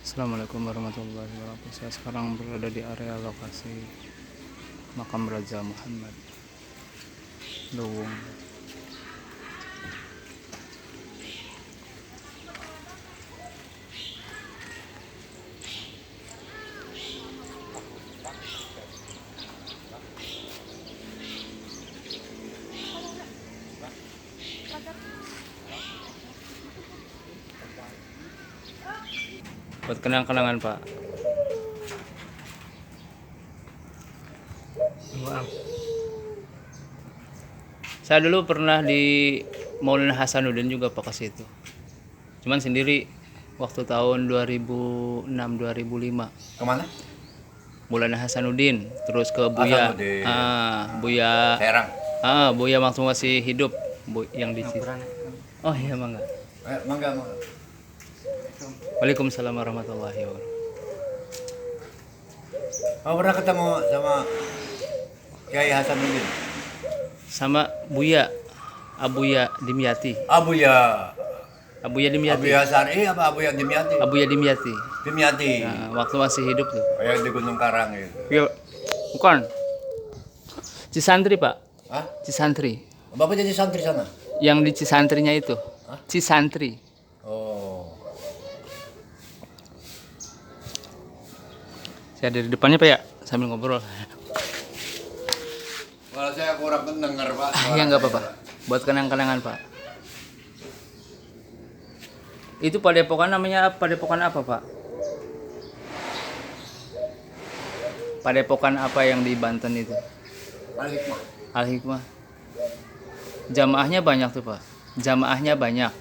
Assalamualaikum warahmatullahi wabarakatuh. Saya sekarang berada di area lokasi makam Raja Muhammad Luwung. Buat kenang-kenangan, Pak. Maaf. Saya dulu pernah di Maulana Hasanuddin juga Pak, ke situ. Cuman sendiri waktu tahun 2006-2005. Kemana? Maulana Hasanuddin, terus ke Buya. Hasanuddin. Buya. Serang. Buya waktu masih hidup, yang di situ. Oh iya, mangga. Mangga. Waalaikumsalam warahmatullahi wabarakatuh. Pernah ketemu sama Kiai Hasanuddin? Sama Buya, Abuya Dimyati. Abuya Dimyati. Hasani apa Abuya Dimyati? Abuya Dimyati. Dimyati. Nah, waktu masih hidup tuh. Yang di Gunung Karang itu. Iya. Bukan. Cisantri, Pak. Hah? Cisantri. Bapak jadi santri sana? Yang di Cisantrinya itu. Hah? Cisantri. Oh. Saya dari depannya, Pak, ya, sambil ngobrol. Kalau saya kurang mendengar, Pak. Ya nggak apa-apa. Buat kenang-kenangan, Pak. Itu padepokan namanya padepokan apa, Pak? Padepokan apa yang di Banten itu? Al-Hikmah. Al-Hikmah. Jamaahnya banyak tuh, Pak. Jamaahnya banyak.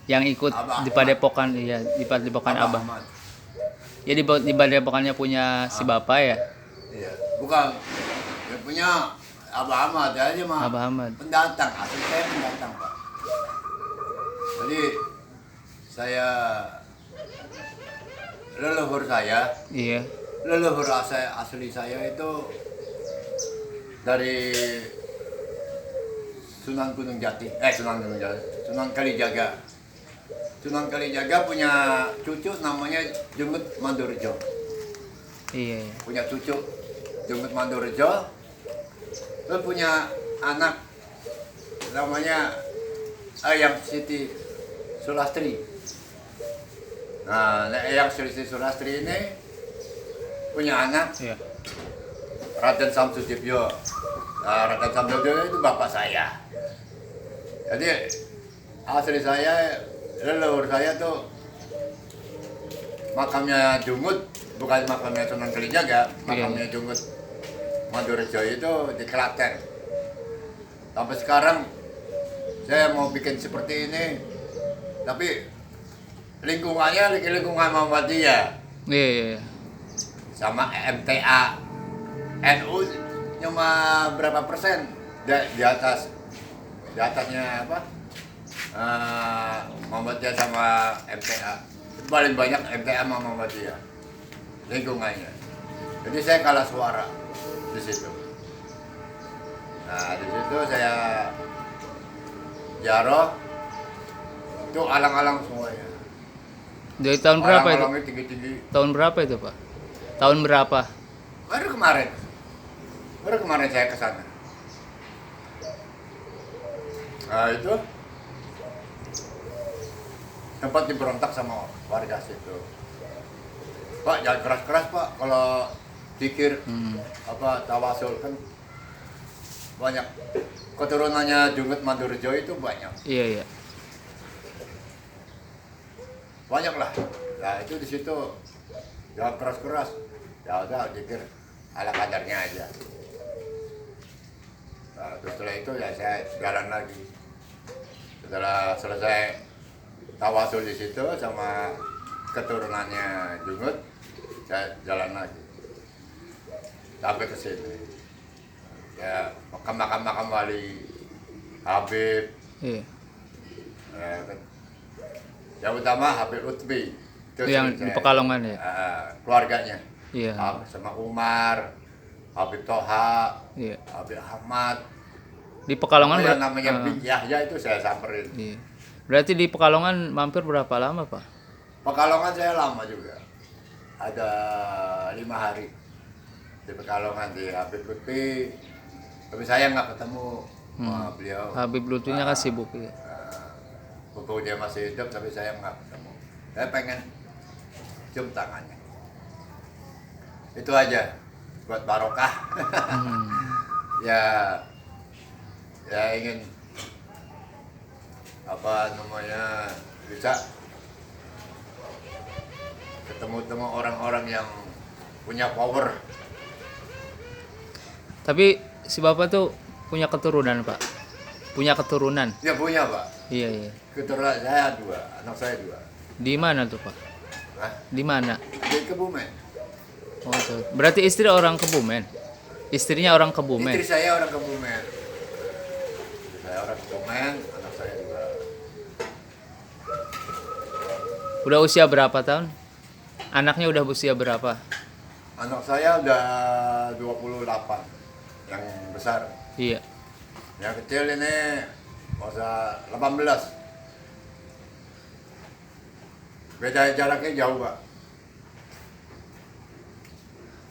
Yang ikut di padepokan, iya, di padepokan Abah. Ahmad. Ya di padepokannya punya si Bapak ya. Iya. Bukan. Dia punya Abah Ahmad aja mah. Abah Ahmad. Pendatang. Asli saya pendatang, Pak. Jadi saya leluhur saya. Iya. Leluhur asli saya itu dari Sunan Gunung Jati, Sunan Kalijaga. Sunan Kalijaga punya cucu namanya Junggut Mandurjo. Iya. Punya cucu Junggut Mandurjo. Terus punya anak namanya Ayam Siti Sulastri. Nah, Ayam Siti Sulastri ini punya anak Iya. Raden Samsudibyo. Nah, Raden Samsudibyo itu bapak saya. Jadi asli saya, leluhur saya tuh makamnya Junggut, bukan makamnya Sunan Kalijaga, makamnya Junggut Mandurjo itu di Klaten. Sampai sekarang saya mau bikin seperti ini, tapi lingkungannya lingkungan Muhammadiyah. Iya. Sama MTA NU cuma berapa persen di atasnya apa Muhammadiyah sama MTA. Paling banyak MTA sama Muhammadiyah lingkungannya. Jadi saya kalah suara di situ. Nah, di situ saya ziarah itu alang-alang semuanya. Dari tahun berapa itu? Alang-alangnya tinggi-tinggi. Tahun berapa itu, Pak? Tahun berapa? Baru kemarin saya ke sana. Nah, itu tempat diberontak sama warga situ. Pak, jangan keras-keras, Pak. Kalau pikir tawasul kan banyak keturunannya Junggut Mandurjo itu banyak. Iya. Banyak lah. Nah, itu di situ jangan keras-keras. Ya udah, pikir ala kadarnya aja. Nah, terus setelah itu ya saya jalan lagi. Setelah selesai tawasul di situ sama keturunannya Junggut, saya jalan lagi sampai ke sini. Ya makam wali Habib. Iya. Yang utama Habib Utbi. Itu yang di Pekalongan ya? Keluarganya. Iya. Sama Umar, Habib Toha, Iya. Habib Ahmad. Di Pekalongan yang namanya Bik Yahya itu saya samperin. Iya. Berarti di Pekalongan mampir berapa lama, Pak? Pekalongan saya lama juga. Ada 5 hari di Pekalongan di Habib Lutfi. Tapi saya nggak ketemu sama beliau. Habib Lutfinya kan sibuk ya. Buku dia masih hidup tapi saya nggak ketemu. Saya pengen cium tangannya. Itu aja buat barokah. ya ingin apa namanya bisa ketemu orang-orang yang punya power. Tapi si bapak tuh punya keturunan pak, punya keturunan. Ya punya pak. Iya iya. Keturunan saya 2, anak saya 2. Di mana tuh pak? Hah? Di mana? Di Kebumen. Oh, berarti istri orang Kebumen. Istrinya orang Kebumen. Istri saya orang Kebumen. Istri saya orang Kebumen, anak saya 2. Udah usia berapa tahun? Anaknya udah usia berapa? Anak saya udah 28. Yang besar. Iya. Yang kecil ini masa 18. Beda jaraknya jauh pak.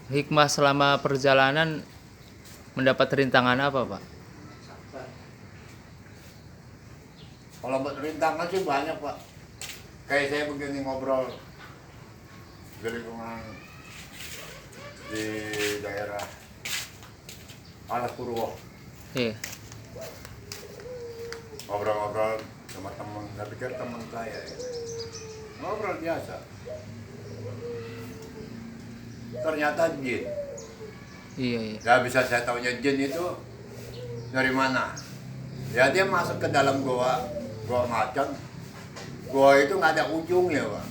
Hikmah selama perjalanan mendapat rintangan apa pak? Kalau buat rintangan sih banyak pak. Kayak saya begini ngobrol di lingkungan di daerah Alas Purwo. Iya. Ngobrol-ngobrol sama teman, saya pikir teman saya ya. Ngobrol biasa. Ternyata jin. Iya iya. Ya bisa saya tahunya jin itu dari mana? Ya dia masuk ke dalam gua macan. Gua itu nggak ada ujungnya pak.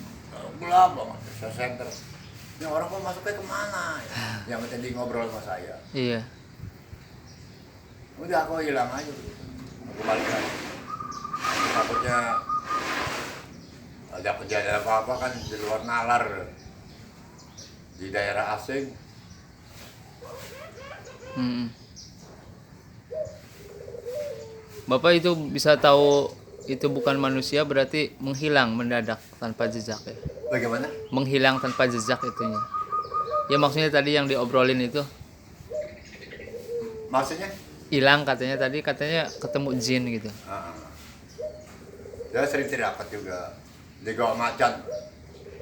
Gelap banget, saya center. Ini orang kok masuknya kemana? Yang tadi ngobrol sama saya. Iya. Udah aku hilang aja. Aku balik lagi. Takutnya ada kejadian apa-apa kan di luar nalar. Di daerah asing. Bapak itu bisa tahu itu bukan manusia berarti menghilang mendadak tanpa jejak ya. Bagaimana? Menghilang tanpa jejak itunya. Ya maksudnya tadi yang diobrolin itu Maksudnya? hilang katanya ketemu jin gitu. Saya sering tirakat juga di Gua Macan.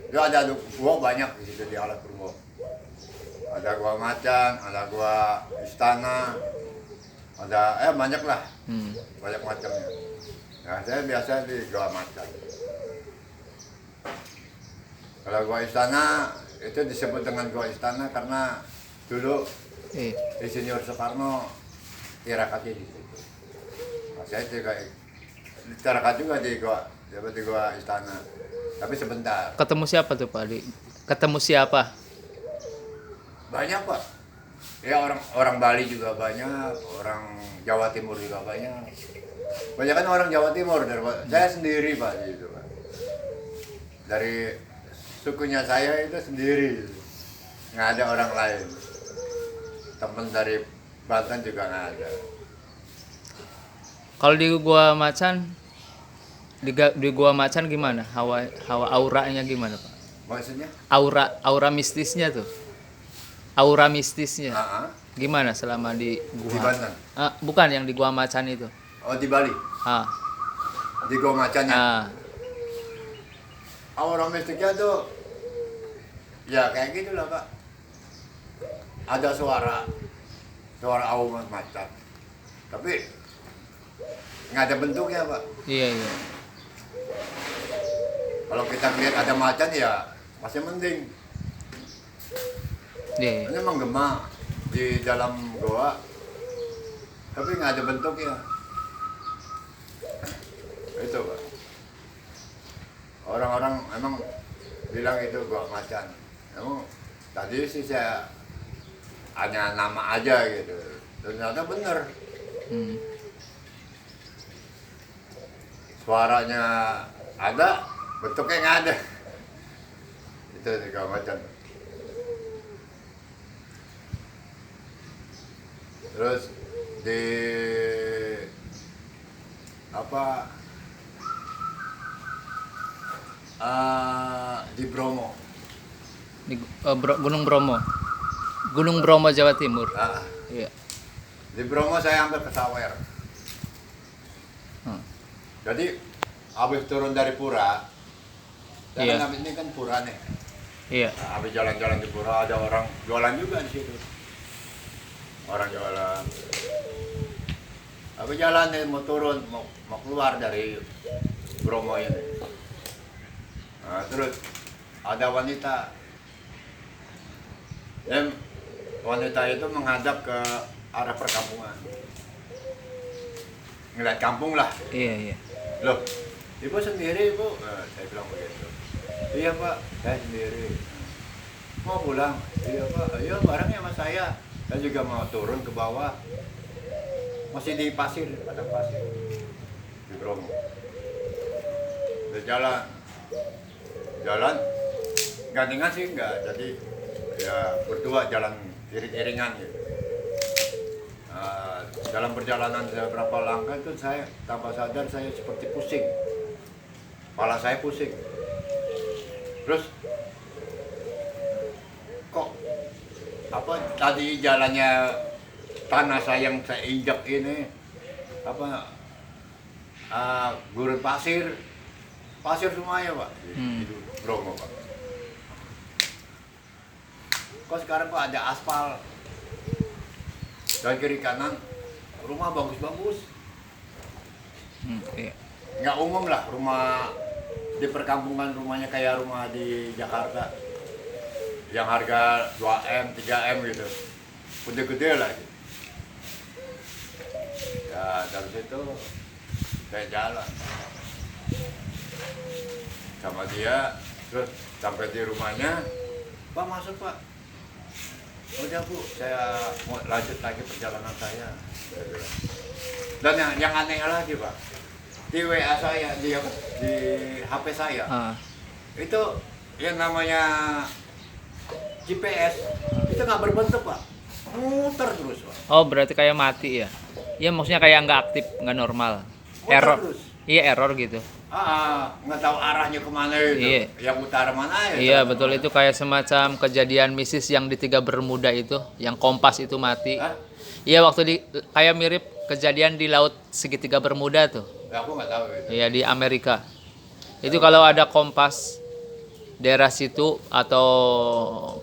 Itu ada gua banyak di situ di Alas Purwo. Ada Gua Macan, ada Gua Istana, ada banyak lah, banyak macamnya. Nah saya biasa di Gua Macan. Kalau Gua Istana itu disebut dengan Gua Istana karena dulu Insinyur Soekarno tirakatnya di situ. Nah, saya juga tirakat juga di Gua Istana. Tapi sebentar. Ketemu siapa tuh Pak? Ketemu siapa? Banyak pak. Ya orang Bali juga banyak, orang Jawa Timur juga banyak. Banyak kan orang Jawa Timur saya sendiri pak di situ pak. Dari sukunya saya itu sendiri, nggak ada orang lain. Temen dari Banten juga nggak ada. Kalau di Gua Macan, di Gua Macan gimana? Hawa auranya gimana Pak? Maksudnya? Aura mistisnya tuh. Aura mistisnya. Gimana selama di Gua? Di Banten? Bukan yang di Gua Macan itu. Oh di Bali? Di Gua Macan ya? Aura mistiknya tuh ya kayak gitulah pak. Ada suara aura macan. Tapi nggak ada bentuknya pak. Iya iya. Kalau kita lihat ada macan ya masih mending. Iya. Ini menggema di dalam goa, tapi nggak ada bentuknya. Itu pak. Orang-orang emang bilang itu goa macan. Emang tadi sih saya hanya nama aja gitu. Ternyata bener. Suaranya ada, bentuknya nggak ada. Itu goa macan. Terus di apa di Bromo. Di Gunung Bromo. Gunung Bromo, Jawa Timur. Ah, Iya. di Bromo saya hampir ke Sawer. Hmm. Jadi habis turun dari Pura, Iya. karena ini kan Pura nih. Iya. Nah, habis jalan-jalan di Pura ada orang jualan juga di situ. Orang jualan. Habis jalan nih mau turun, mau keluar dari Bromo ini. Nah, terus ada wanita. Dan wanita itu menghadap ke arah perkampungan. Ngeliat kampung lah. Iya. Loh, ibu sendiri ibu? Saya bilang begitu. Iya pak, saya sendiri. Mau pulang? Iya pak, ayo bareng sama saya. Saya juga mau turun ke bawah. Masih di pasir, ada pasir. Di Bromo. Udah jalan, gandengan sih enggak, jadi ya berdua jalan iring-iringan gitu. Dalam perjalanan beberapa langkah itu saya tanpa sadar saya seperti pusing, kepala saya pusing. Terus kok apa tadi jalannya tanah saya yang saya injak ini apa gurun pasir semuanya pak. Itu Bromo pak. Kok sekarang kok ada aspal dan kiri kanan rumah bagus-bagus. Iya. Nggak umum lah rumah di perkampungan, rumahnya kayak rumah di Jakarta yang harga 2M, 3M gitu, gede-gede lah gitu. Ya dari situ saya jalan sama dia, terus sampai di rumahnya, Pak masuk Pak. Udah Bu, saya mau lanjut lagi perjalanan saya. Dan yang aneh lagi Pak, di WA saya, di HP saya, itu yang namanya GPS, itu nggak berbentuk Pak, muter terus Pak. Oh, berarti kayak mati ya? Iya, maksudnya kayak nggak aktif, nggak normal. Muter Error. terus. Iya, error gitu. Nggak tahu arahnya kemana itu. Iya. Yang utara mana ya? Iya, betul, itu kayak semacam kejadian misis yang di Tiga Bermuda itu, yang kompas itu mati. Hah? Iya, waktu kayak mirip kejadian di Laut Segitiga Bermuda tuh. Ya, aku nggak tahu itu. Iya, di Amerika. Itu kalau ada kompas daerah situ atau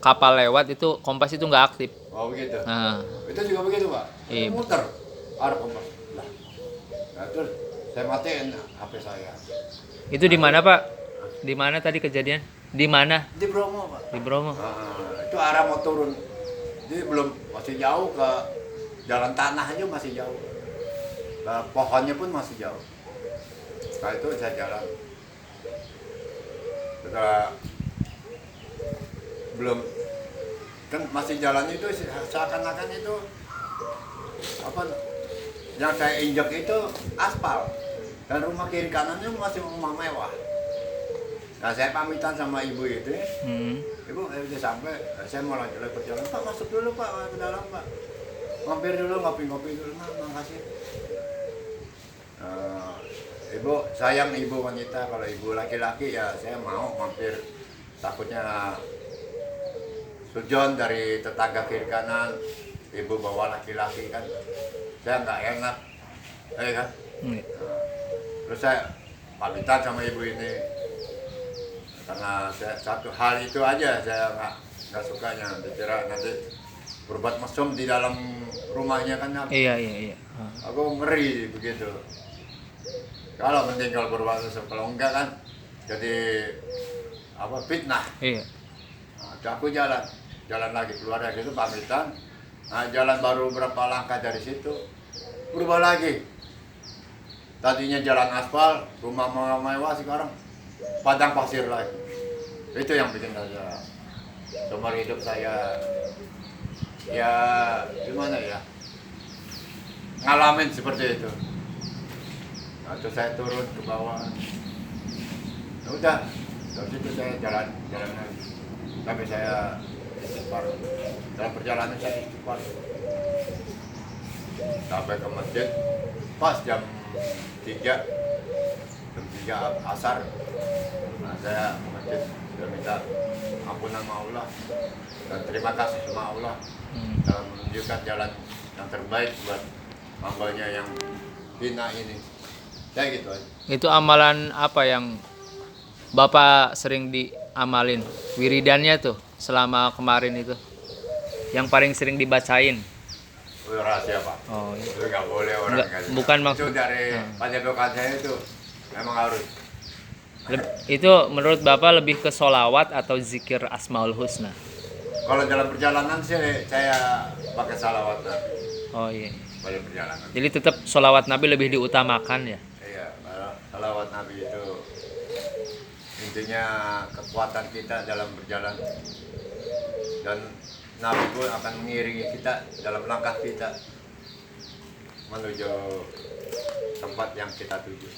kapal lewat itu kompas itu nggak aktif. Oh begitu. Nah, Itu juga begitu Pak. Iya. Muter arah kompas. Nah, terus saya matiin HP saya. itu di mana Pak? Di mana tadi kejadian? Di mana? Di Bromo Pak. Di Bromo. Itu arah mau turun. Jadi masih jauh ke jalan tanah aja masih jauh. Nah, pohonnya pun masih jauh. Nah itu saya jalan. Setelah belum kan masih jalan itu seakan-akan itu apa yang saya injak itu aspal dan rumah kiri kanannya masih rumah mewah. Nah saya pamitan sama ibu itu, ibu udah sampai, saya mau lanjut lagi perjalanan. Pak masuk dulu Pak ke dalam Pak, mampir dulu ngopi-ngopi dulu. Makasih. Ibu sayang ibu wanita, kalau ibu laki-laki ya saya mau mampir, takutnya sujon dari tetangga kiri kanan, ibu bawa laki-laki kan, saya nggak enak, kan? Terus saya pamitan sama ibu ini, karena satu hal itu aja saya nggak sukanya, dikira nanti berbuat mesum di dalam rumahnya kan. Iya. Aku ngeri begitu. Kalau penting kalau berbuat mesum, kalau enggak kan jadi apa fitnah. Iya. Nah, aku jalan lagi keluar dari situ pamitan. Nah, jalan baru berapa langkah dari situ berubah lagi. Tadinya jalan aspal, rumah mewah, sekarang padang pasir lagi. Itu yang bikin saya seumur hidup saya ya gimana ya, ngalamin seperti itu. Nah, terus saya turun ke bawah. Nah, udah dari situ saya jalan lagi. Tapi saya istighfar. Dalam perjalanan saya istighfar. Sampai ke masjid pas jam 3 asar. Nah, saya masjid sudah minta ampunan sama Allah dan terima kasih sama Allah dalam menunjukkan jalan yang terbaik buat hambanya yang hina ini. Kayak gitu aja. Itu amalan apa yang Bapak sering diamalin? Wiridannya tuh selama kemarin itu. Yang paling sering dibacain. Itu rahasia Pak. Oh, iya. Itu nggak boleh orang Nggak, kasih. bukan Itu maksud. dari padepokan saya itu memang harus. Itu menurut Bapak lebih ke solawat atau zikir Asmaul Husna? Kalau dalam perjalanan sih saya pakai salawat Nabi Oh iya. pada perjalanan. Jadi tetap solawat Nabi lebih diutamakan ya? Iya, salawat Nabi itu intinya kekuatan kita dalam berjalan dan Nabi pun akan mengiringi kita dalam langkah kita menuju tempat yang kita tuju.